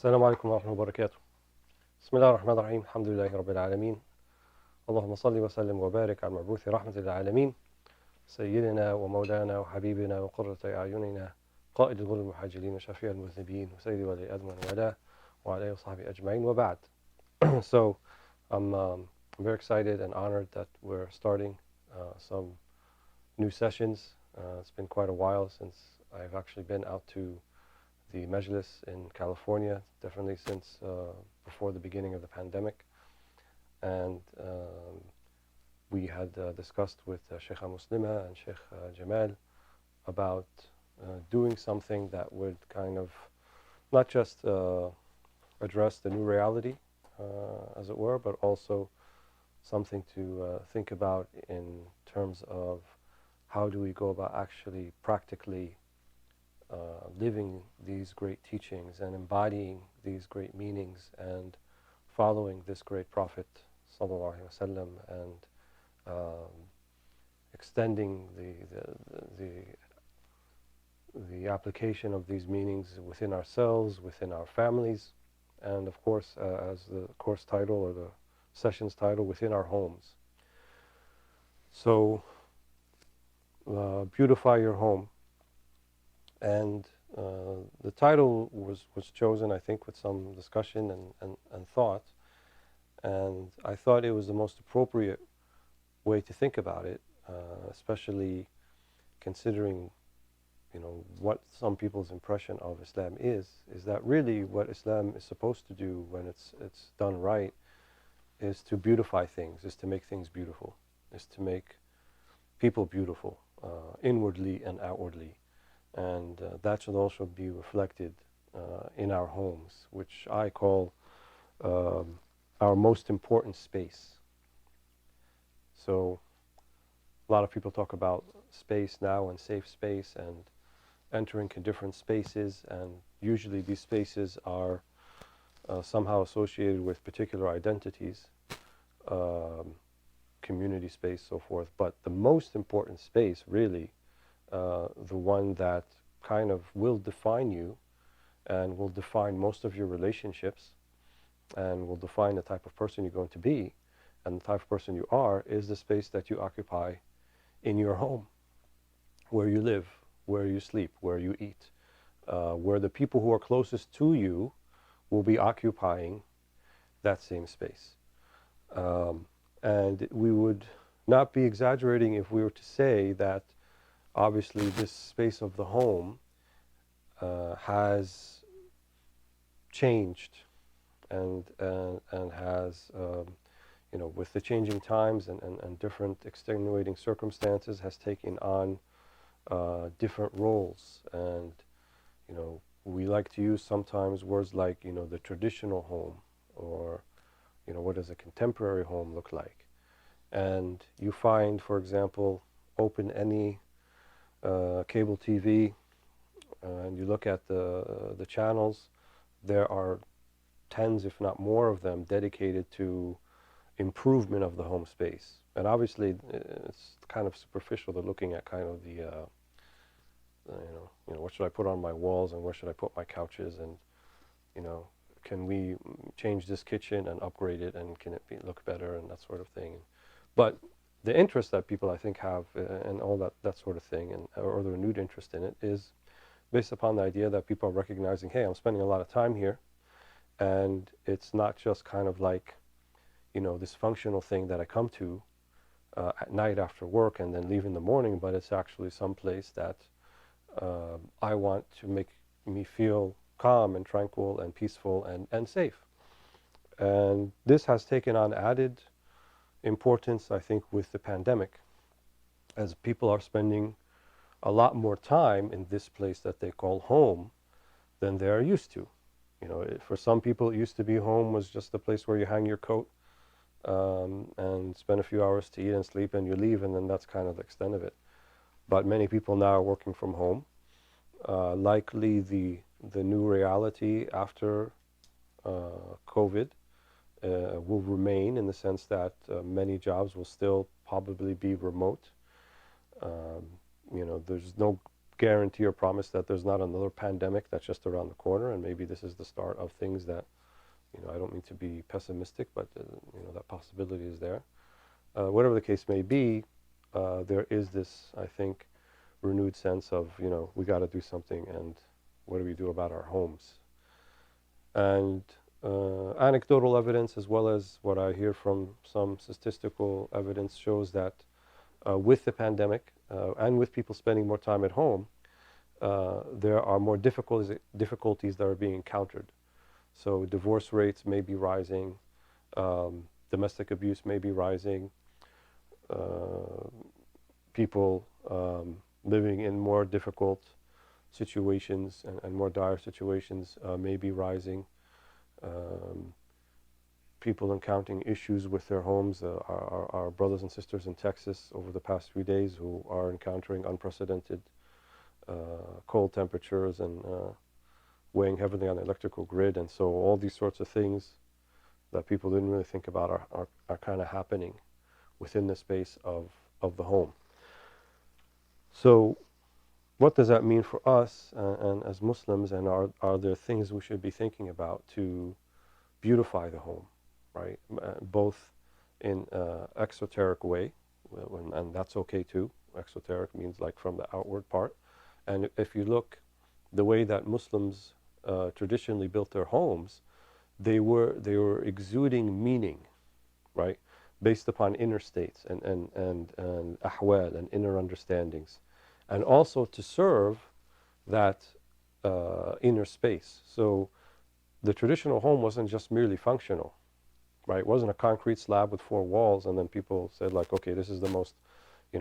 السلام عليكم ورحمة الله وبركاته. بسم الله الرحمن الرحيم. الحمد لله رب العالمين. اللهم صل وسلم وبارك على المبعوث رحمة للعالمين سيدنا ومولانا وحبيبنا وقرة أعيننا قائد الغر المحاجلين وشفيع المذنبين وسيد ولي آدم ولا وعلى آله وصحبه أجمعين وبعد. So I'm very excited and honored that we're starting some new sessions. It's been quite a while since I've actually been out to the Majlis in California, definitely since before the beginning of the pandemic. And we had discussed with Sheikh Muslima and Sheikh Jamal about doing something that would kind of not just address the new reality, as it were, but also something to think about in terms of how do we go about actually practically living these great teachings and embodying these great meanings and following this great Prophet sallallahu alaihi wasallam and extending the application of these meanings within ourselves, within our families, and of course, as the course title or the session's title, within our homes. So, beautify your home. And the title was chosen, I think, with some discussion and thought. And I thought it was the most appropriate way to think about it, especially considering, what some people's impression of Islam is that really what Islam is supposed to do when it's done right is to beautify things, is to make things beautiful, is to make people beautiful, inwardly and outwardly. And that should also be reflected in our homes, which I call our most important space. So a lot of people talk about space now and safe space and entering into different spaces, and usually these spaces are somehow associated with particular identities, community space, so forth. But the most important space, really, the one that kind of will define you and will define most of your relationships and will define the type of person you're going to be and the type of person you are, is the space that you occupy in your home, where you live, where you sleep, where you eat, where the people who are closest to you will be occupying that same space. And we would not be exaggerating if we were to say that obviously this space of the home has changed and has, with the changing times and different extenuating circumstances, has taken on different roles. And, we like to use sometimes words like, the traditional home, or, what does a contemporary home look like? And you find, for example, open any cable TV, and you look at the channels, there are tens, if not more of them, dedicated to improvement of the home space. And obviously, it's kind of superficial. They're looking at kind of the, what should I put on my walls and where should I put my couches, and, can we change this kitchen and upgrade it, and can it look better, and that sort of thing. But the interest that people, I think, have and all that sort of thing, and or the renewed interest in it, is based upon the idea that people are recognizing, hey, I'm spending a lot of time here, and it's not just kind of like, this functional thing that I come to at night after work and then leave in the morning, but it's actually some place that I want to make me feel calm and tranquil and peaceful and safe. And this has taken on added importance, I think, with the pandemic, as people are spending a lot more time in this place that they call home than they are used to. For some people, it used to be home was just the place where you hang your coat and spend a few hours to eat and sleep, and you leave, and then that's kind of the extent of it. But many people now are working from home. Likely the new reality after COVID will remain, in the sense that many jobs will still probably be remote. There's no guarantee or promise that there's not another pandemic that's just around the corner, and maybe this is the start of things that, I don't mean to be pessimistic, but that possibility is there. Whatever the case may be, there is this, I think, renewed sense of, we got to do something, and what do we do about our homes? And anecdotal evidence, as well as what I hear from some statistical evidence, shows that with the pandemic and with people spending more time at home, there are more difficulties that are being encountered. So divorce rates may be rising, domestic abuse may be rising, people living in more difficult situations and more dire situations may be rising. People encountering issues with their homes, our brothers and sisters in Texas over the past few days who are encountering unprecedented cold temperatures and weighing heavily on the electrical grid. And so all these sorts of things that people didn't really think about are kind of happening within the space of the home. So what does that mean for us and as Muslims, and are there things we should be thinking about to beautify the home, right? Both in exoteric way, and that's okay too. Exoteric means like from the outward part. And if you look, the way that Muslims traditionally built their homes, they were exuding meaning, right? Based upon inner states and ahwal and inner understandings, and also to serve that inner space. So the traditional home wasn't just merely functional, right? It wasn't a concrete slab with 4 walls, and then people said like, okay, this is the most,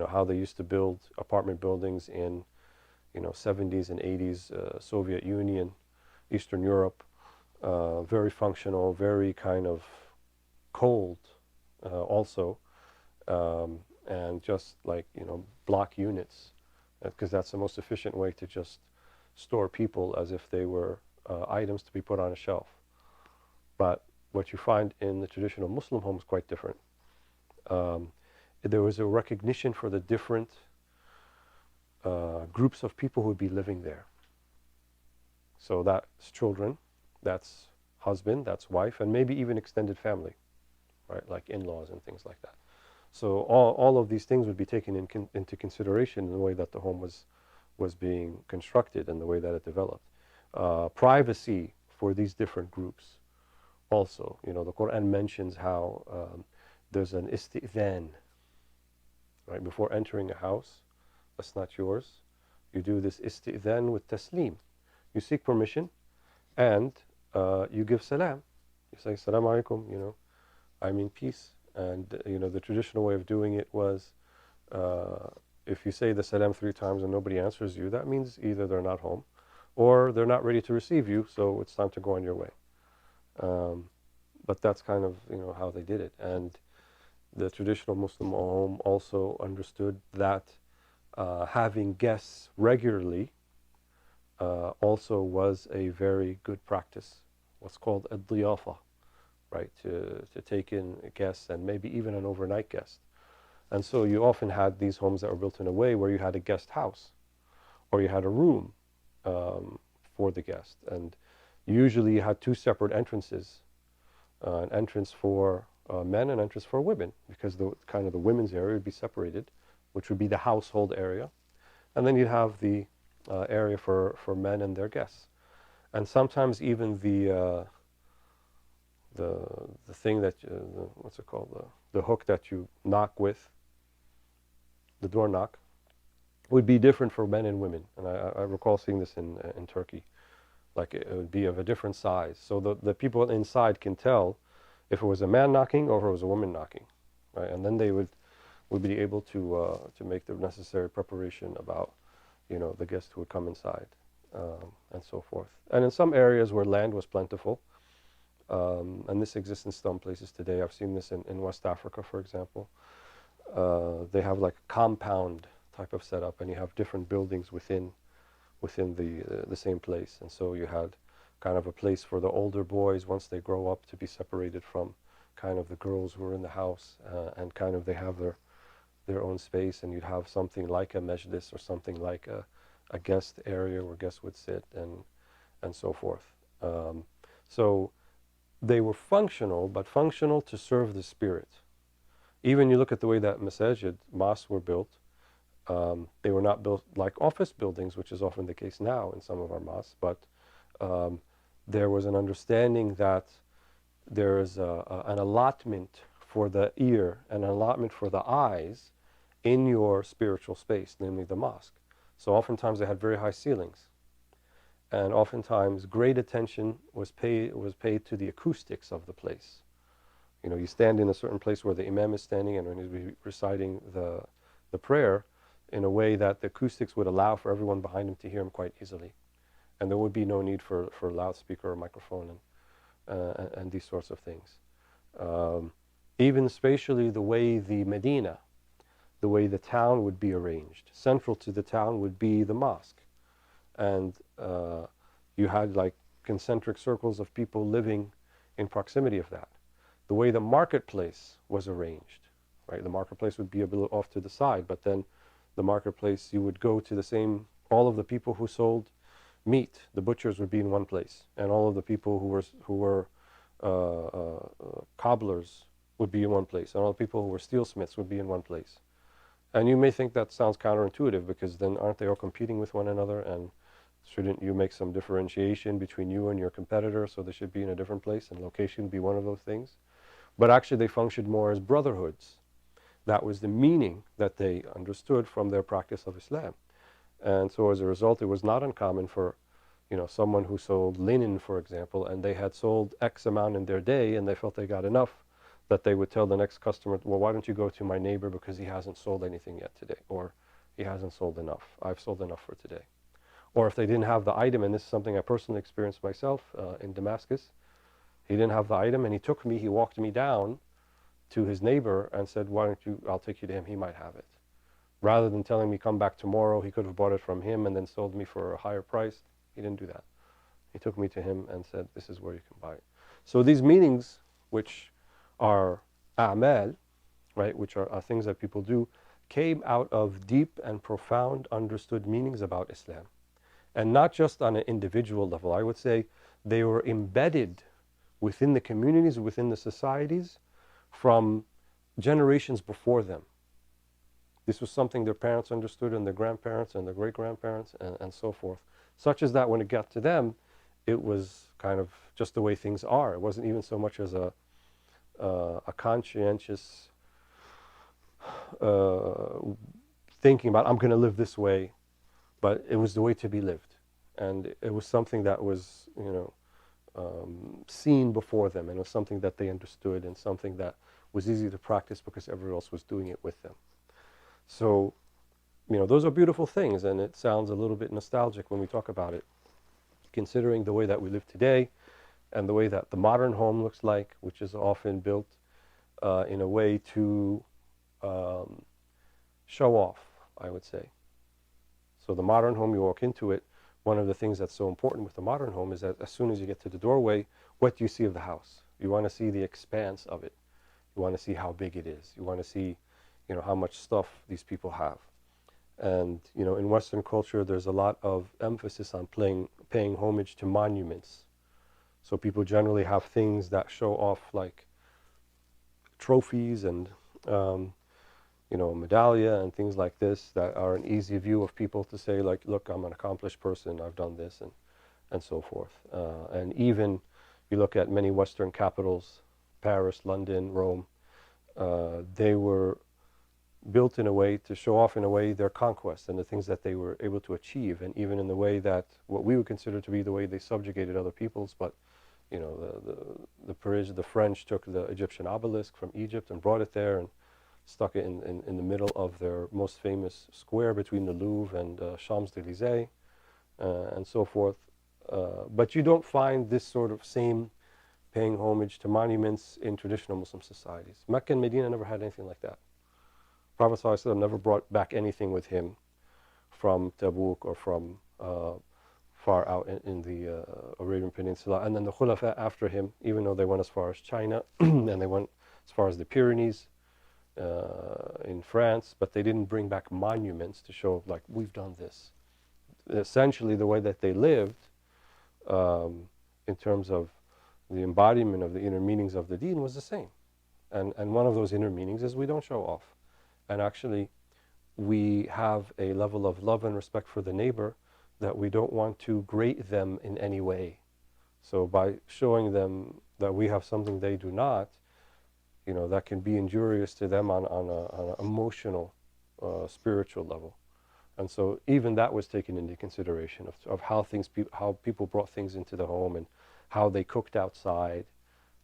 how they used to build apartment buildings in, 70s and 80s, Soviet Union, Eastern Europe, very functional, very kind of cold also, and just like, block units, because that's the most efficient way to just store people as if they were items to be put on a shelf. But what you find in the traditional Muslim home is quite different. There was a recognition for the different groups of people who would be living there. So that's children, that's husband, that's wife, and maybe even extended family, right? Like in-laws and things like that. So all of these things would be taken into consideration in the way that the home was being constructed and the way that it developed. Privacy for these different groups also. The Quran mentions how there's an isti'dhan, right? Before entering a house that's not yours, you do this isti'dhan with taslim. You seek permission and you give salam. You say, Assalamu alaikum, I mean peace. And, the traditional way of doing it was if you say the salam 3 times and nobody answers you, that means either they're not home or they're not ready to receive you, so it's time to go on your way. But that's kind of, how they did it. And the traditional Muslim home also understood that having guests regularly also was a very good practice, what's called a diyafa, right, to take in guests and maybe even an overnight guest. And so you often had these homes that were built in a way where you had a guest house or you had a room for the guest. And usually you had 2 separate entrances, an entrance for men and an entrance for women, because the women's area would be separated, which would be the household area. And then you'd have the area for men and their guests. And sometimes even the thing that, what's it called, the hook that you knock with, the door knock, would be different for men and women. And I recall seeing this in Turkey. Like it would be of a different size. So the people inside can tell if it was a man knocking or if it was a woman knocking, right? And then they would be able to make the necessary preparation about, the guest who would come inside, and so forth. And in some areas where land was plentiful, and this exists in some places today. I've seen this in West Africa, for example. They have like a compound type of setup, and you have different buildings within the same place. And so you had kind of a place for the older boys once they grow up to be separated from kind of the girls who are in the house, and kind of they have their own space, and you'd have something like a majlis or something like a guest area where guests would sit and so forth. So they were functional, but functional to serve the spirit. Even you look at the way that masajid, mosques were built, they were not built like office buildings, which is often the case now in some of our mosques, but there was an understanding that there is an allotment for the ear and an allotment for the eyes in your spiritual space, namely the mosque. So oftentimes they had very high ceilings. And oftentimes great attention was paid to the acoustics of the place. You know, you stand in a certain place where the imam is standing and when he's reciting the prayer in a way that the acoustics would allow for everyone behind him to hear him quite easily. And there would be no need for a loudspeaker or microphone and these sorts of things. Even spatially, the way the Medina, the way the town would be arranged. Central to the town would be the mosque. And you had like concentric circles of people living in proximity of that. The way the marketplace was arranged, right? The marketplace would be a bit off to the side, but then the marketplace, you would go to the same, all of the people who sold meat, the butchers would be in one place, and all of the people who were cobblers would be in one place, and all the people who were steelsmiths would be in one place. And you may think that sounds counterintuitive, because then aren't they all competing with one another, and shouldn't you make some differentiation between you and your competitor, so they should be in a different place, and location would be one of those things? But actually they functioned more as brotherhoods. That was the meaning that they understood from their practice of Islam. And so as a result, it was not uncommon for, you know, someone who sold linen, for example, and they had sold X amount in their day and they felt they got enough, that they would tell the next customer, well, why don't you go to my neighbor because he hasn't sold anything yet today, or he hasn't sold enough. I've sold enough for today. Or if they didn't have the item, and this is something I personally experienced myself in Damascus, he didn't have the item and he walked me down to his neighbor and said, why don't you, I'll take you to him, he might have it. Rather than telling me come back tomorrow, he could have bought it from him and then sold me for a higher price. He didn't do that. He took me to him and said, this is where you can buy it. So these meanings, which are a'mal, right, which are things that people do, came out of deep and profound understood meanings about Islam. And not just on an individual level. I would say they were embedded within the communities, within the societies, from generations before them. This was something their parents understood, and their grandparents and their great-grandparents and so forth. Such as that when it got to them, it was kind of just the way things are. It wasn't even so much as a conscientious thinking about, I'm going to live this way, but it was the way to be lived. And it was something that was, you know, seen before them, and it was something that they understood, and something that was easy to practice because everyone else was doing it with them. So, you know, those are beautiful things, and it sounds a little bit nostalgic when we talk about it, considering the way that we live today and the way that the modern home looks like, which is often built in a way to show off, I would say. So the modern home, you walk into it, one of the things that's so important with the modern home is that as soon as you get to the doorway, what do you see of the house? You want to see the expanse of it. You want to see how big it is. You want to see, you know, how much stuff these people have. And, you know, in Western culture, there's a lot of emphasis on paying homage to monuments. So people generally have things that show off, like trophies and, you know, medallia and things like this that are an easy view of people to say, like, look, I'm an accomplished person, I've done this, and so forth. And even you look at many Western capitals, Paris, London, Rome, they were built in a way to show off in a way their conquests and the things that they were able to achieve, and even in the way that what we would consider to be the way they subjugated other peoples. But, you know, the French took the Egyptian obelisk from Egypt and brought it there and stuck it in the middle of their most famous square between the Louvre and Champs-Élysées, and so forth. But you don't find this sort of same paying homage to monuments in traditional Muslim societies. Mecca and Medina never had anything like that. Prophet ﷺ never brought back anything with him from Tabuk or from far out in the Arabian Peninsula. And then the Khulafa after him, even though they went as far as China and they went as far as the Pyrenees in France, but they didn't bring back monuments to show, like, we've done this. essentially the way that they lived, in terms of the embodiment of the inner meanings of the deen, was the same. And one of those inner meanings is we don't show off. And actually, we have a level of love and respect for the neighbor that we don't want to grate them in any way. So by showing them that we have something they do not, that can be injurious to them on an emotional, spiritual level. And so even that was taken into consideration of how how people brought things into the home and how they cooked outside,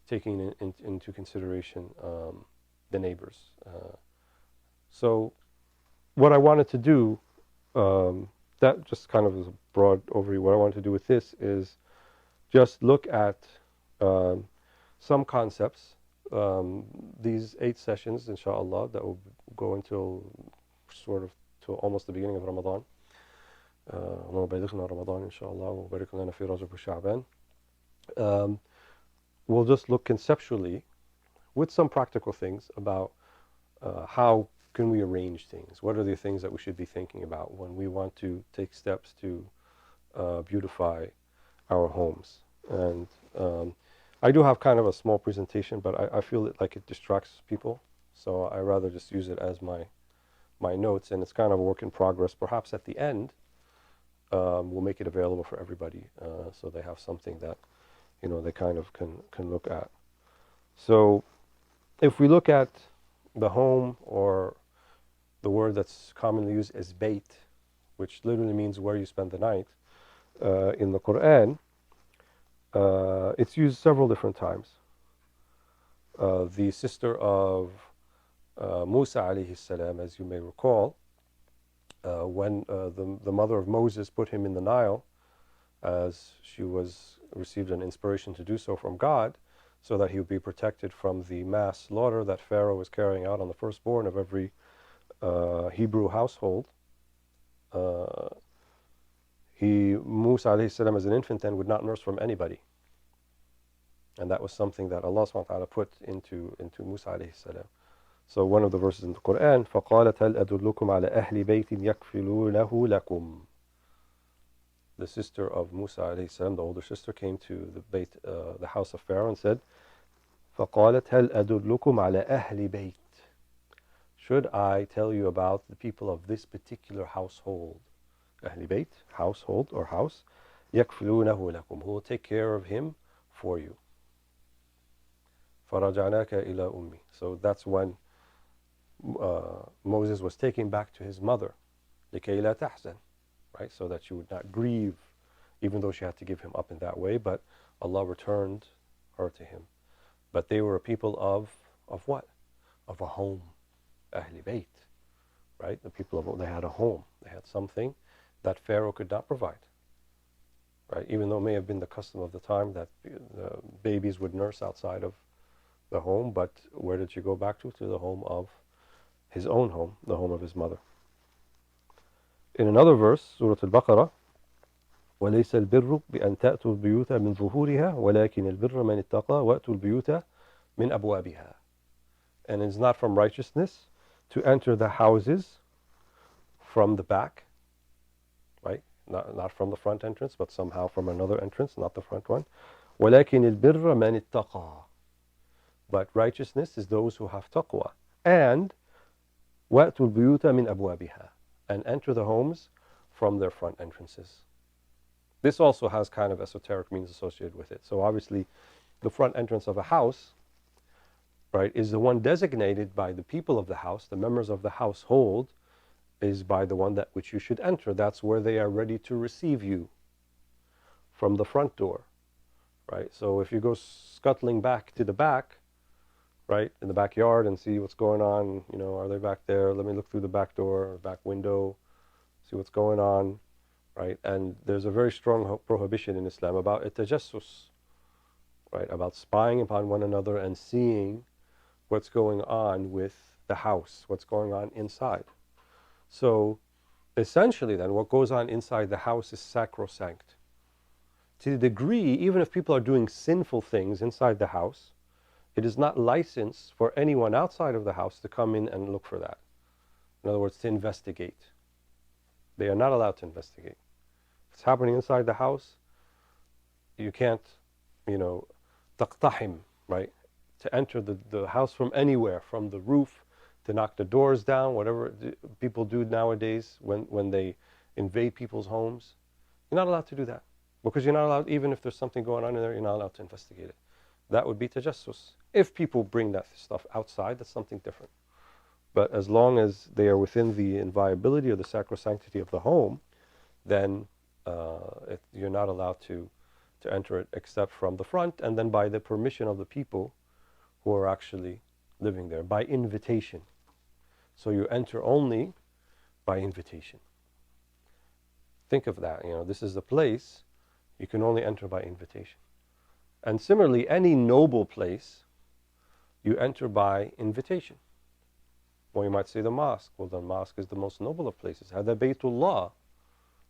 taking into consideration the neighbors. So what I wanted to do, that just kind of is a broad overview. What I wanted to do with this is just look at some concepts. These 8 sessions, inshallah, that will go until sort of till almost the beginning of Ramadan. اللهم بلغنا رمضان إن شاء الله وبارك لنا في رجب وشعبان. We'll just look conceptually with some practical things about how can we arrange things. What are the things that we should be thinking about when we want to take steps to beautify our homes. And I do have kind of a small presentation, but I feel like it distracts people, so I rather just use it as my notes, and it's kind of a work in progress. Perhaps at the end we'll make it available for everybody, so they have something that they kind of can look at. So if we look at the home, or the word that's commonly used as bait, which literally means where you spend the night, in the Quran, it's used several different times. The sister of Musa alayhi salam, as you may recall, when the mother of Moses put him in the Nile, as she received an inspiration to do so from God, so that he would be protected from the mass slaughter that Pharaoh was carrying out on the firstborn of every Hebrew household. Musa alayhi salam, as an infant then, would not nurse from anybody. And that was something that Allah subhanahu wa ta'ala put into Musa alayhi salam. So one of the verses in the Quran, فَقَالَتْ هَلْ أَدُلُّكُمْ عَلَى أَهْلِ بَيْتٍ يَكْفِلُونَهُ لَكُمْ. The sister of Musa alayhi salam, the older sister, came to the house of Pharaoh and said, فَقَالَتْ هَلْ أَدُلُّكُمْ عَلَى أَهْلِ بَيْتٍ. Should I tell you about the people of this particular household? أهل بيت, household or house. يَكْفِلُونَهُ لَكُمْ, who will take care of him for you. فَرَجَعْنَاكَ إِلَى أُمِّي. So that's when Moses was taken back to his mother, لِكَيْ لَا تَحْزَنْ, right? So that she would not grieve, even though she had to give him up in that way, but Allah returned her to him. But they were a people of what? Of a home. Ahl Bayt, right? The people they had a home. They had something that Pharaoh could not provide, right? Even though it may have been the custom of the time that the babies would nurse outside of the home, but where did she go back to? To the home of his own home, the home of his mother. In another verse, Surah Al-Baqarah, وَلَيْسَ الْبِرُّ بِأَن تَأْتُوا الْبُيُوتَ مِنْ ظُهُورِهَا وَلَكِنِ الْبِرَّ مَنِ اتَّقَى وَأْتُوا الْبُيُوتَ مِنْ أَبْوَابِهَا. And it's not from righteousness to enter the houses from the back, right? Not from the front entrance, but somehow from another entrance, not the front one. وَلَكِنِ الْبِرَّ مَنِ اتَّقَى. But righteousness is those who have taqwa. And وَأْتُوا الْبُيُوتَ مِنْ أَبْوَابِهَا. And enter the homes from their front entrances. This also has kind of esoteric meanings associated with it. So obviously, the front entrance of a house, right, is the one designated by the people of the house, the members of the household, is by the one that which you should enter. That's where they are ready to receive you, from the front door, right? So if you go scuttling back to the back, right, in the backyard and see what's going on, are they back there? Let me look through the back door or back window, see what's going on, right? And there's a very strong prohibition in Islam about tajassus, right, about spying upon one another and seeing what's going on with the house, what's going on inside. So essentially then, what goes on inside the house is sacrosanct. To the degree, even if people are doing sinful things inside the house, it is not licensed for anyone outside of the house to come in and look for that. In other words, to investigate. They are not allowed to investigate. it's happening inside the house, you can't, taqtahim, right? To enter the house from anywhere, from the roof, to knock the doors down, whatever people do nowadays when they invade people's homes. You're not allowed to do that. Because you're not allowed, even if there's something going on in there, you're not allowed to investigate it. That would be tajassus. If people bring that stuff outside, that's something different. But as long as they are within the inviolability or the sacrosanctity of the home, then you're not allowed to enter it except from the front, and then by the permission of the people who are actually living there, by invitation. So you enter only by invitation. Think of that. This is the place you can only enter by invitation. And similarly, any noble place, you enter by invitation. Well, you might say the mosque. Well, the mosque is the most noble of places. Hada Baytullah.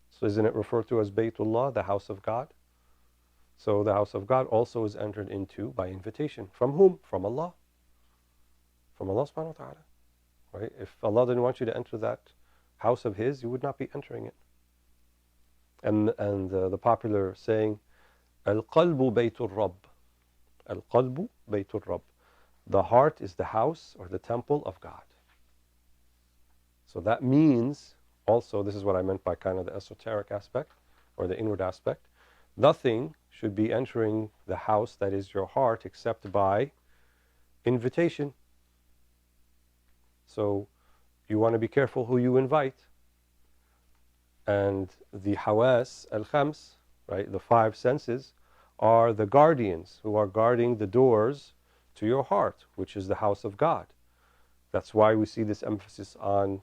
So isn't it referred to as Baytullah, the house of God? So the house of God also is entered into by invitation. From whom? From Allah. From Allah subhanahu wa ta'ala. Right? If Allah didn't want you to enter that house of His, you would not be entering it. And the popular saying, Al-qalbu baytul Rabb. Al-qalbu baytul Rabb. The heart is the house or the temple of God. So that means, also, this is what I meant by kind of the esoteric aspect or the inward aspect. Nothing should be entering the house that is your heart except by invitation. So you want to be careful who you invite. And the hawas al-khams, right, the five senses, are the guardians who are guarding the doors to your heart, which is the house of God. That's why we see this emphasis on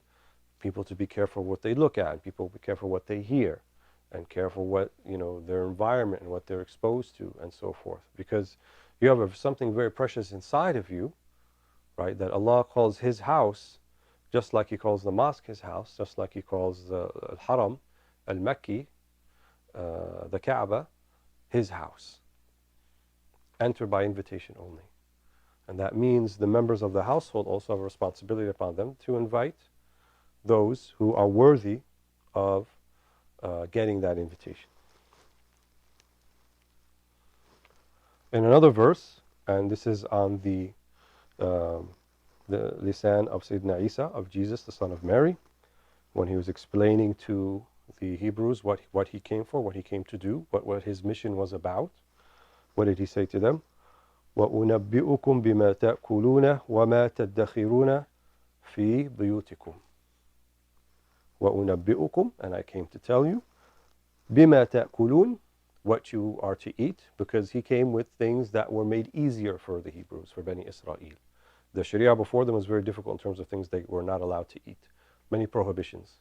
people to be careful what they look at, people be careful what they hear, and careful what, their environment and what they're exposed to, and so forth. Because you have something very precious inside of you, right, that Allah calls His house, just like He calls the mosque His house, just like He calls the Haram, Al-Makki, the Kaaba, His house. Enter by invitation only. And that means the members of the household also have a responsibility upon them to invite those who are worthy of getting that invitation. In another verse, and this is on the lisan of Sayyidina Isa, of Jesus, the son of Mary, when he was explaining to the Hebrews what he came for, what he came to do, what his mission was about. What did he say to them? وَأُنَبِّئُكُمْ بِمَا تَأْكُلُونَ وَمَا تَدَّخِرُونَ فِي بُيُوتِكُمْ. وَأُنَبِّئُكُمْ, and I came to tell you, بِمَا تَأْكُلُونَ, what you are to eat, because he came with things that were made easier for the Hebrews, for Bani Israel. The Sharia before them was very difficult in terms of things they were not allowed to eat. Many prohibitions.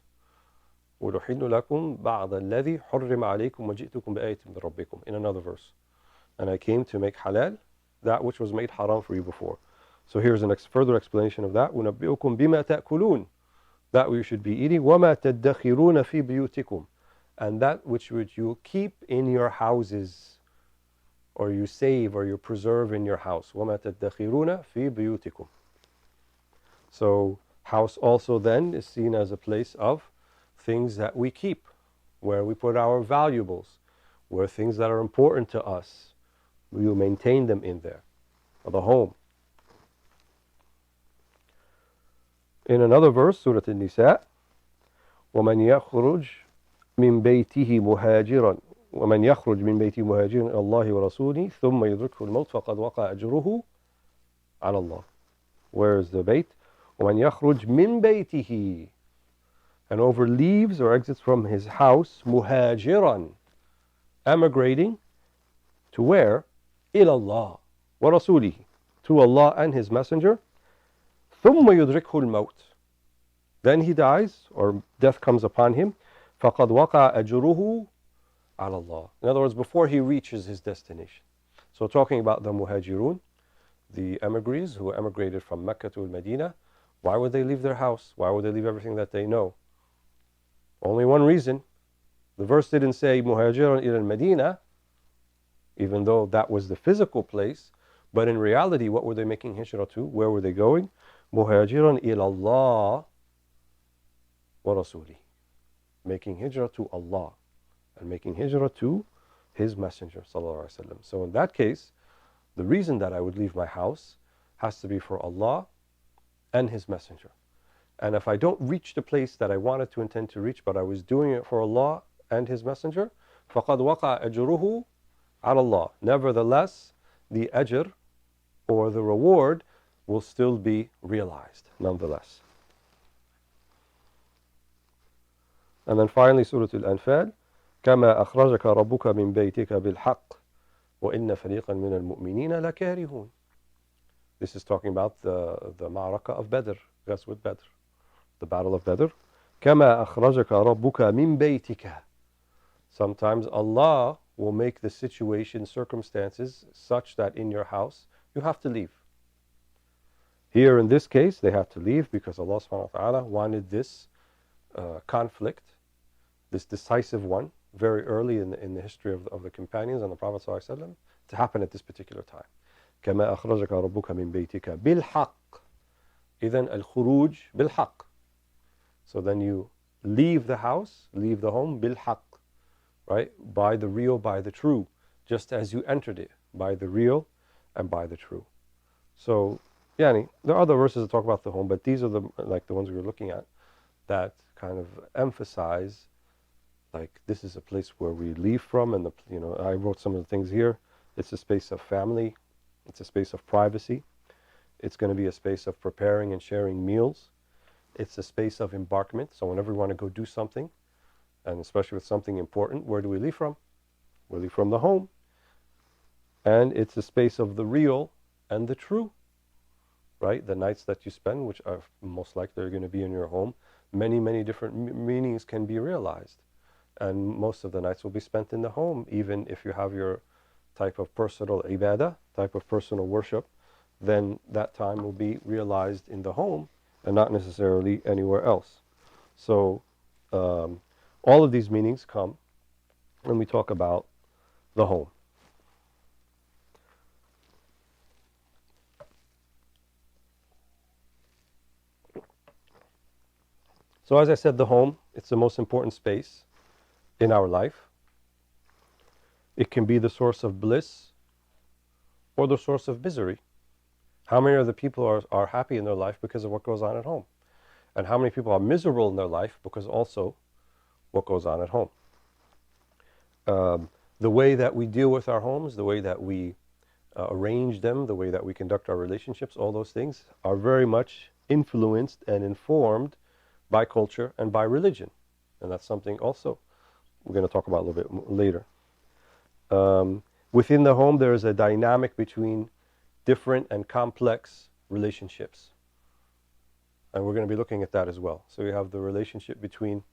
وَلُحِلُّ لَكُمْ بَعْضَ الَّذِي حُرِّمَ عَلَيْكُمْ وَجِئْتُكُمْ بِآيَةٍ مِّن رَبِّكُمْ. In another verse. And I came to make halal that which was made haram for you before. So here's a further explanation of that. وَنَبِّئُكُمْ بِمَا تَأْكُلُونَ, that we should be eating. وَمَا تَدَّخِرُونَ فِي بِيُوتِكُمْ, and that which you keep in your houses, or you save, or you preserve in your house. وَمَا تَدَّخِرُونَ فِي بِيُوتِكُمْ. So house also then is seen as a place of things that we keep, where we put our valuables, where things that are important to us, we will maintain them in there, or the home. In another verse, Surah An-Nisa, وَمَنْ يَخْرُجْ مِنْ بَيْتِهِ مُهَاجِرًا وَمَنْ يَخْرُجْ مِنْ بَيْتِهِ مُهَاجِرًا إِلَى اللَّهِ وَرَسُولِهِ ثُمَّ يُدْرِكْهُ الْمَوْتُ فَقَدْ وَقَعَ أَجْرُهُ عَلَى اللَّهِ. Where is the bayt? وَمَنْ يَخْرُجْ مِنْ بَيْتِهِ, and over leaves or exits from his house, مُهَاجِرًا, emigrating to where? إِلَى اللَّهِ وَرَسُولِهِ, to Allah and His Messenger. ثُمَّ يُدْرِكْهُ الْمَوْتُ, then he dies, or death comes upon him. فَقَدْ وَقَعَ أَجْرُهُ عَلَى اللَّهِ. In other words, before he reaches his destination. So talking about the muhajirun, the emigres who emigrated from Mecca to Medina, why would they leave their house? Why would they leave everything that they know? Only one reason. The verse didn't say muhajirun ila al-Medina, even though that was the physical place, but in reality, what were they making hijrah to? Where were they going? Muhajirun ila Allah wa Rasuli, making hijrah to Allah and making hijrah to his messenger sallallahu alaihi wasallam. So in that case, the reason that I would leave my house has to be for Allah and his messenger. And if I don't reach the place that I wanted to intend to reach, but I was doing it for Allah and his messenger, فَقَدْ وَقَعَ أَجْرُهُ عَلَى اللَّهِ. Nevertheless, the ajr, or the reward, will still be realized, nonetheless. And then finally, Surah Al-Anfal, كَمَا أَخْرَجَكَ رَبُّكَ مِنْ بَيْتِكَ بِالْحَقِّ وَإِنَّ فَرِيقًا مِنَ الْمُؤْمِنِينَ لَكَارِهُونَ. This is talking about the Ma'rakah of Badr, Ghazwat Badr, the Battle of Badr. كَمَا أَخْرَجَكَ رَبُّكَ مِنْ بَيْتِكَ. Sometimes Allah will make the situation, circumstances, such that in your house, you have to leave. Here in this case, they have to leave because Allah subhanahu wa ta'ala wanted this conflict, this decisive one, very early in the history of the companions and the Prophet sallallahu alaihi wasallam, to happen at this particular time. كَمَا أَخْرَجَكَ رَبُّكَ مِنْ بَيْتِكَ بِالْحَقِّ. إذن الخروج بالحق. So then you leave the house, leave the home, بالحق, right? By the real, by the true, just as you entered it, by the real and by the true. So, there are other verses that talk about the home, but these are the ones we were looking at that kind of emphasize, this is a place where we leave from, and I wrote some of the things here. It's a space of family. It's a space of privacy. It's going to be a space of preparing and sharing meals. It's a space of embarkment. So whenever we want to go do something, and especially with something important, where do we leave from? We leave from the home. And it's a space of the real and the true, right? The nights that you spend, which are most likely are going to be in your home, many, many different meanings can be realized. And most of the nights will be spent in the home, even if you have your type of personal ibadah, type of personal worship, then that time will be realized in the home and not necessarily anywhere else. So all of these meanings come when we talk about the home. So as I said, the home, it's the most important space in our life. It can be the source of bliss or the source of misery. How many of the people are happy in their life because of what goes on at home? And how many people are miserable in their life because also what goes on at home? The way that we deal with our homes, the way that we arrange them, the way that we conduct our relationships, all those things are very much influenced and informed by culture and by religion. And that's something also we're going to talk about a little bit later. Within the home, there is a dynamic between different and complex relationships. And we're going to be looking at that as well. So you have the relationship between,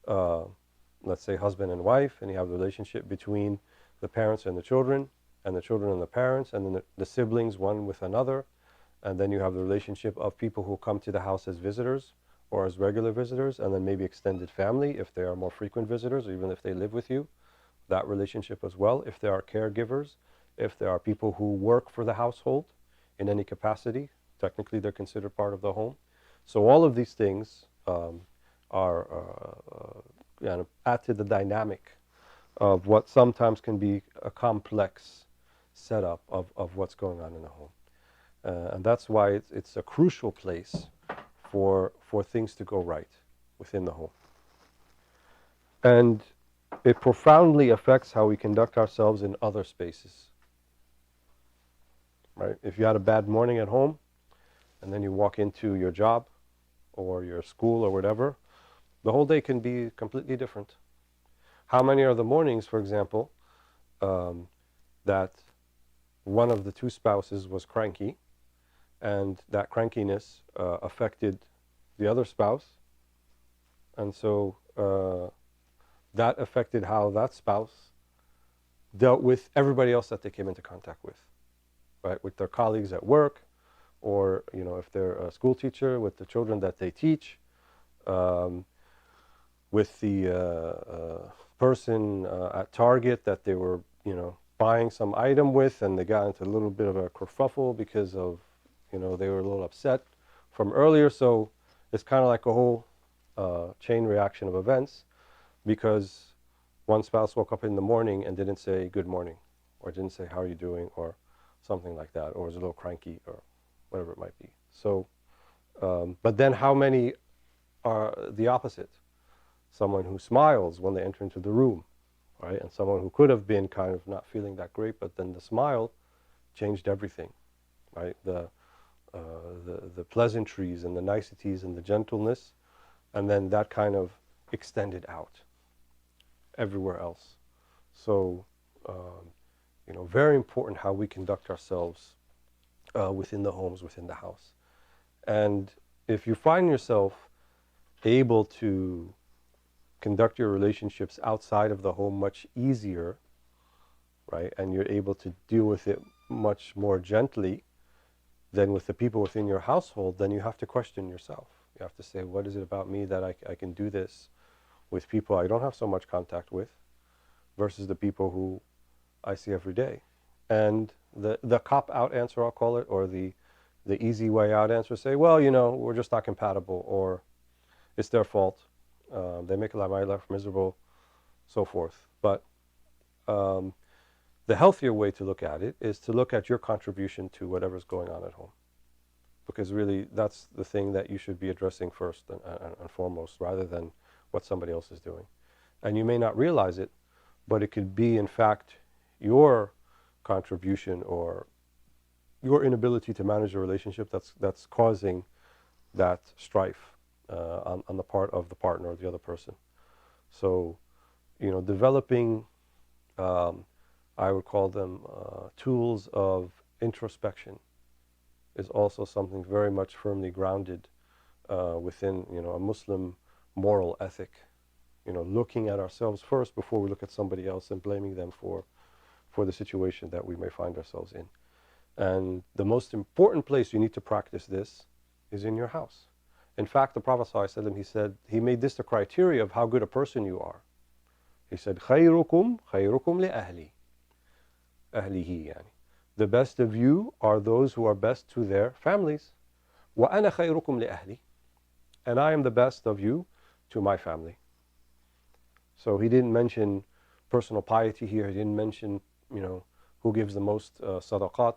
let's say, husband and wife, and you have the relationship between the parents and the children and the parents, and then the siblings, one with another. And then you have the relationship of people who come to the house as visitors or as regular visitors, and then maybe extended family if they are more frequent visitors, or even if they live with you. That relationship as well. If there are caregivers, if there are people who work for the household in any capacity, technically they're considered part of the home. So all of these things add to the dynamic of what sometimes can be a complex setup of what's going on in the home. And that's why it's a crucial place for things to go right within the home. And it profoundly affects how we conduct ourselves in other spaces. Right? If you had a bad morning at home, and then you walk into your job, or your school, or whatever, the whole day can be completely different. How many are the mornings, for example, that one of the two spouses was cranky, and that crankiness affected the other spouse, and so that affected how that spouse dealt with everybody else that they came into contact with, right? With their colleagues at work, or if they're a school teacher, with the children that they teach, with the person at Target that they were buying some item with, and they got into a little bit of a kerfuffle because of they were a little upset from earlier. So it's kind of like a whole chain reaction of events, because one spouse woke up in the morning and didn't say good morning, or didn't say how are you doing, or something like that, or was a little cranky, or whatever it might be. So, but then how many are the opposite? Someone who smiles when they enter into the room, right? And someone who could have been kind of not feeling that great, but then the smile changed everything, right? The pleasantries and the niceties and the gentleness, and then that kind of extended out everywhere else. So, very important how we conduct ourselves within the homes, within the house. And if you find yourself able to conduct your relationships outside of the home much easier, right, and you're able to deal with it much more gently than with the people within your household, then you have to question yourself. You have to say, what is it about me that I can do this with people I don't have so much contact with versus the people who I see every day? And the cop-out answer, I'll call it, or the easy way out answer, say, well, we're just not compatible, or it's their fault. They make my life miserable, so forth. But the healthier way to look at it is to look at your contribution to whatever's going on at home. Because really, that's the thing that you should be addressing first and foremost, rather than what somebody else is doing. And you may not realize it, but it could be, in fact, your contribution or your inability to manage a relationship that's causing that strife on the part of the partner or the other person. So, developing, I would call them tools of introspection, is also something very much firmly grounded within, a Muslim moral ethic. Looking at ourselves first before we look at somebody else and blaming them for the situation that we may find ourselves in. And the most important place you need to practice this is in your house. In fact, the Prophet ﷺ, he made this the criteria of how good a person you are. He said, خَيْرُكُمْ لِأَهْلِي. أهله يعني. The best of you are those who are best to their families. وَأَنَا خَيْرُكُمْ لِأَهْلِي. And I am the best of you to my family. So he didn't mention personal piety here. He didn't mention, who gives the most sadaqat,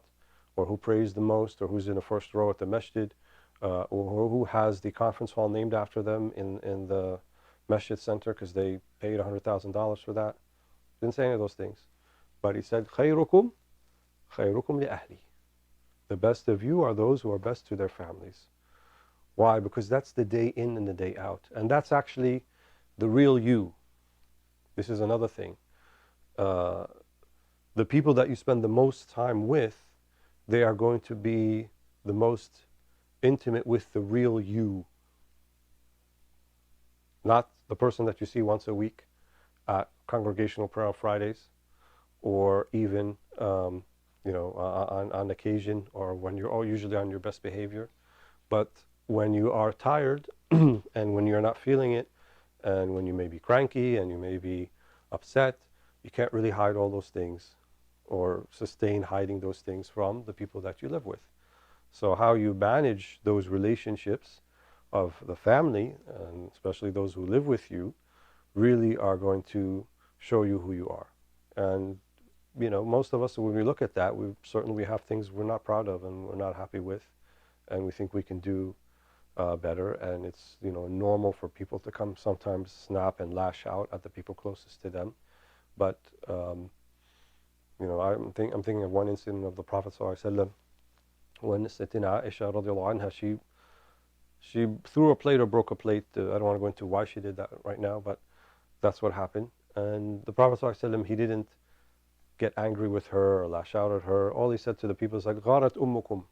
or who prays the most, or who's in the first row at the masjid, or who has the conference hall named after them in the masjid center because they paid $100,000 for that. Didn't say any of those things. But he said, خَيْرُكُمْ لِأَهْلِي. The best of you are those who are best to their families. Why? Because that's the day in and the day out. And that's actually the real you. This is another thing. The people that you spend the most time with, they are going to be the most intimate with the real you. Not the person that you see once a week at congregational prayer on Fridays, or even on occasion, or when you're usually on your best behavior. But when you are tired and when you're not feeling it, and when you may be cranky and you may be upset, you can't really hide all those things or sustain hiding those things from the people that you live with. So how you manage those relationships of the family, and especially those who live with you, really are going to show you who you are. And most of us, when we look at that, we have things we're not proud of and we're not happy with, and we think we can do better. And it's normal for people to come sometimes snap and lash out at the people closest to them. But I'm thinking of one incident of the Prophet ﷺ, when Sayyidatina Aisha radiallahu anha, she threw a plate or broke a plate. I don't want to go into why she did that right now, but that's what happened. And the Prophet ﷺ, he didn't get angry with her or lash out at her. All he said to the people is like, غَارَتْ أُمُّكُمْ.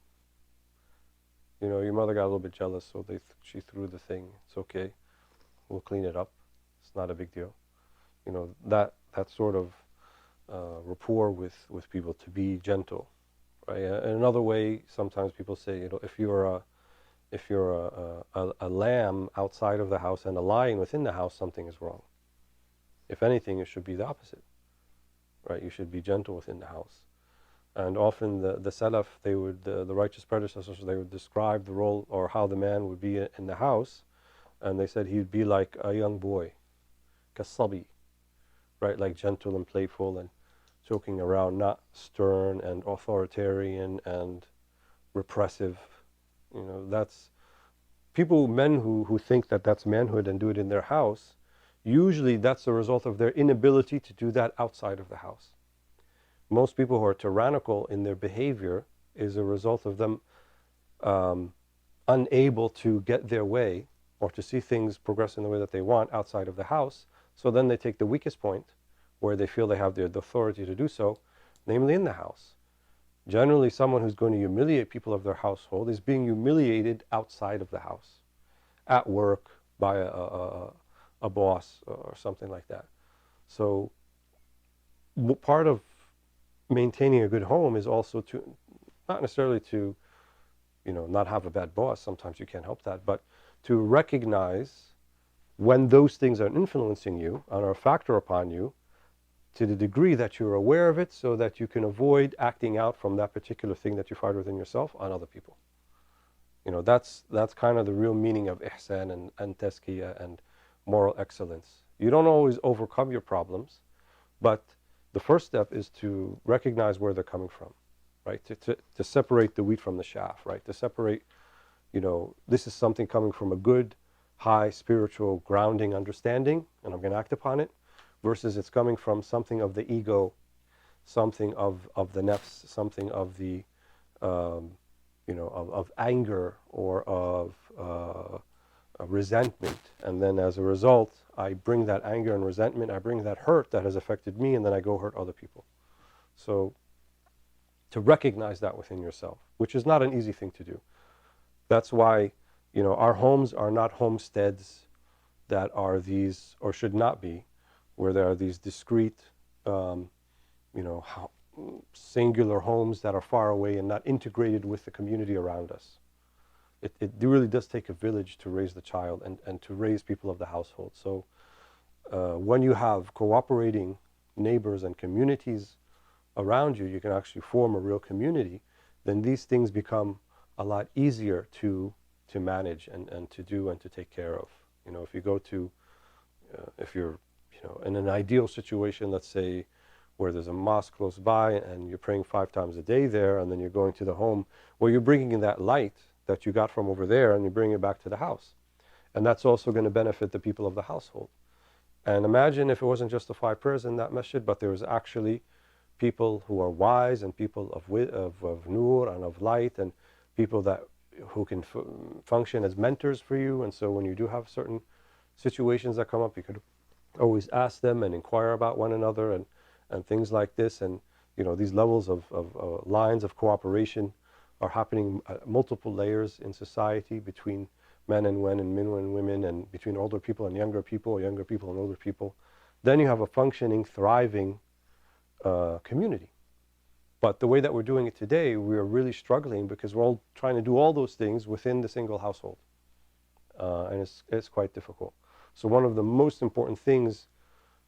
Your mother got a little bit jealous, so she threw the thing. It's okay. We'll clean it up. It's not a big deal. That sort of rapport with people, to be gentle. Right? And another way, sometimes people say, if you're a lamb outside of the house and a lion within the house, something is wrong. If anything, it should be the opposite. Right? You should be gentle within the house. And often the Salaf, the righteous predecessors, they would describe the role or how the man would be in the house, and they said he'd be like a young boy, kasabi, right? Like gentle and playful and joking around, not stern and authoritarian and repressive. That's people, men who think that that's manhood and do it in their house, usually that's the result of their inability to do that outside of the house. Most people who are tyrannical in their behavior is a result of them um, unable to get their way or to see things progress in the way that they want outside of the house. So then they take the weakest point where they feel they have the authority to do so, namely in the house. Generally, someone who's going to humiliate people of their household is being humiliated outside of the house, at work, by a boss or something like that. So part of maintaining a good home is also to, not necessarily to, not have a bad boss. Sometimes you can't help that, but to recognize when those things are influencing you and are a factor upon you to the degree that you're aware of it so that you can avoid acting out from that particular thing that you find within yourself on other people. That's kind of the real meaning of ihsan and tazkiyah and moral excellence. You don't always overcome your problems, but the first step is to recognize where they're coming from, right? To separate the wheat from the chaff, right? To separate, this is something coming from a good, high spiritual grounding understanding, and I'm going to act upon it, versus it's coming from something of the ego, something of the nafs, something of the, of anger or of resentment. And then as a result, I bring that anger and resentment, I bring that hurt that has affected me, and then I go hurt other people. So to recognize that within yourself, which is not an easy thing to do. That's why, our homes are not homesteads that are these, or should not be, where there are these discrete, singular homes that are far away and not integrated with the community around us. It really does take a village to raise the child and to raise people of the household. So when you have cooperating neighbors and communities around you, you can actually form a real community. Then these things become a lot easier to manage and to do and to take care of. If you go to, if you're, in an ideal situation, let's say, where there's a mosque close by and you're praying 5 times a day there, and then you're going to the home, well, you're bringing in that light that you got from over there and you bring it back to the house. And that's also going to benefit the people of the household. And imagine if it wasn't just the 5 prayers in that masjid, but there was actually people who are wise and people of nur and of light, and people who can function as mentors for you. And so when you do have certain situations that come up, you could always ask them and inquire about one another and things like this. And these levels of lines of cooperation are happening at multiple layers in society, between men and men and women, and between older people and younger people, or younger people and older people. Then you have a functioning, thriving community. But the way that we're doing it today, we are really struggling because we're all trying to do all those things within the single household. And it's quite difficult. So one of the most important things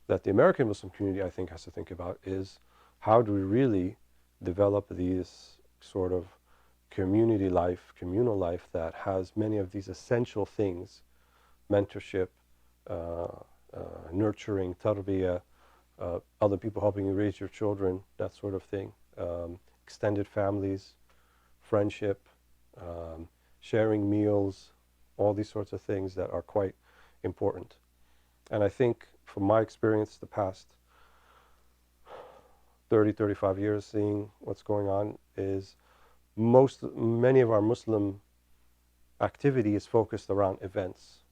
that the American Muslim community, I think, has to think about is, how do we really develop these sort of community life, communal life that has many of these essential things: mentorship, nurturing, tarbiyah, other people helping you raise your children, that sort of thing, extended families, friendship, sharing meals, all these sorts of things that are quite important. And I think, from my experience, the past 30, 35 years, seeing what's going on, is many of our Muslim activity is focused around events.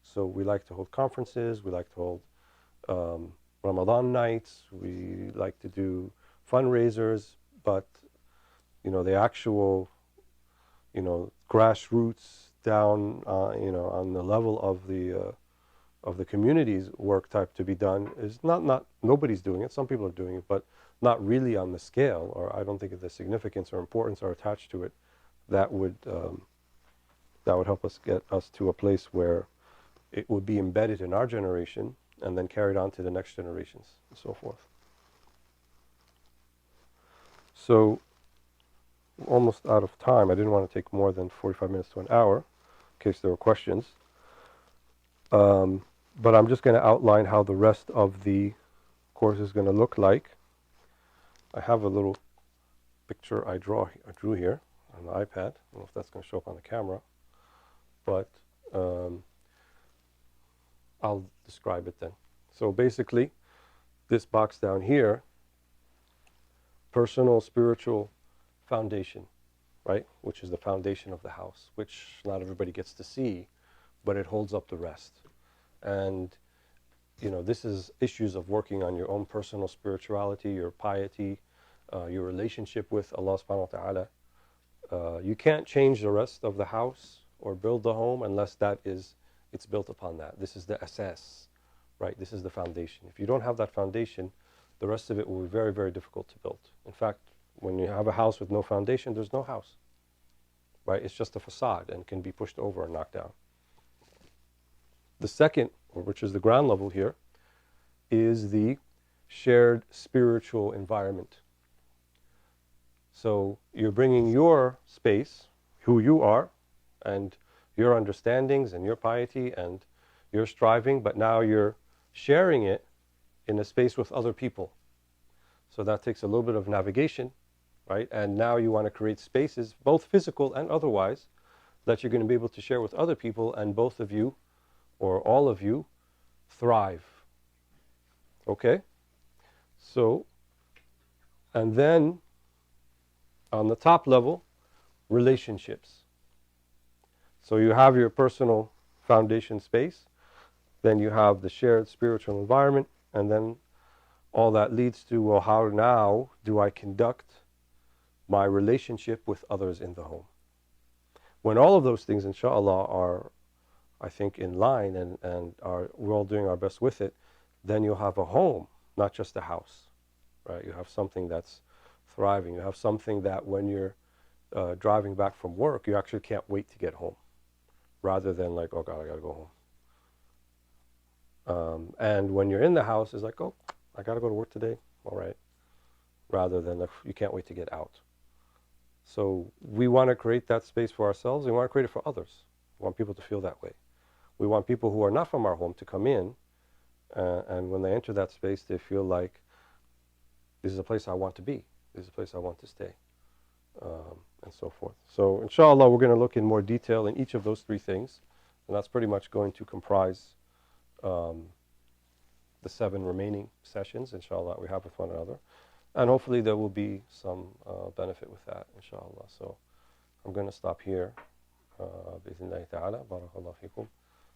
So we like to hold conferences, we like to hold Ramadan nights, we like to do fundraisers, but the actual grassroots down on the level of the community's work type to be done is not nobody's doing it. Some people are doing it, but not really on the scale, or I don't think the significance or importance are attached to it that would help us get us to a place where it would be embedded in our generation and then carried on to the next generations and so forth. So, almost out of time. I didn't want to take more than 45 minutes to an hour, in case there were questions. But I'm just going to outline how the rest of the course, is going to look like. I have a little picture I drew here on the iPad. I don't know if that's going to show up on the camera, but I'll describe it then. So basically, this box down here, personal spiritual foundation, right? Which is the foundation of the house, which not everybody gets to see, but it holds up the rest. And this is issues of working on your own personal spirituality, your piety, your relationship with Allah subhanahu wa ta'ala. You can't change the rest of the house or build the home unless it's built upon that. This is the asas, right? This is the foundation. If you don't have that foundation, the rest of it will be very, very difficult to build. In fact, when you have a house with no foundation, there's no house, right? It's just a facade and can be pushed over and knocked down. The second, which is the ground level here, is the shared spiritual environment. So you're bringing your space, who you are, and your understandings and your piety and your striving, but now you're sharing it in a space with other people. So that takes a little bit of navigation, right? And now you want to create spaces, both physical and otherwise, that you're going to be able to share with other people, and both of you, or all of you, thrive. Okay? So, and then on the top level, relationships. So you have your personal foundation space, then you have the shared spiritual environment, and then all that leads to, well, how now do I conduct my relationship with others in the home? When all of those things, inshallah, are, I think, in line and we're all doing our best with it, then you'll have a home, not just a house, right? You have something that's thriving. You have something that when you're driving back from work, you actually can't wait to get home, rather than like, oh God, I got to go home. And when you're in the house, it's like, oh, I got to go to work today, all right, rather than you can't wait to get out. So we want to create that space for ourselves. We want to create it for others. We want people to feel that way. We want people who are not from our home to come in, and when they enter that space, they feel like this is a place I want to be. This is a place I want to stay, and so forth. So inshallah, we're going to look in more detail in each of those three things, and that's pretty much going to comprise the 7 remaining sessions, inshallah, we have with one another. And hopefully there will be some benefit with that, inshallah. So I'm going to stop here. بإذن الله تعالى. بارك الله فيكم.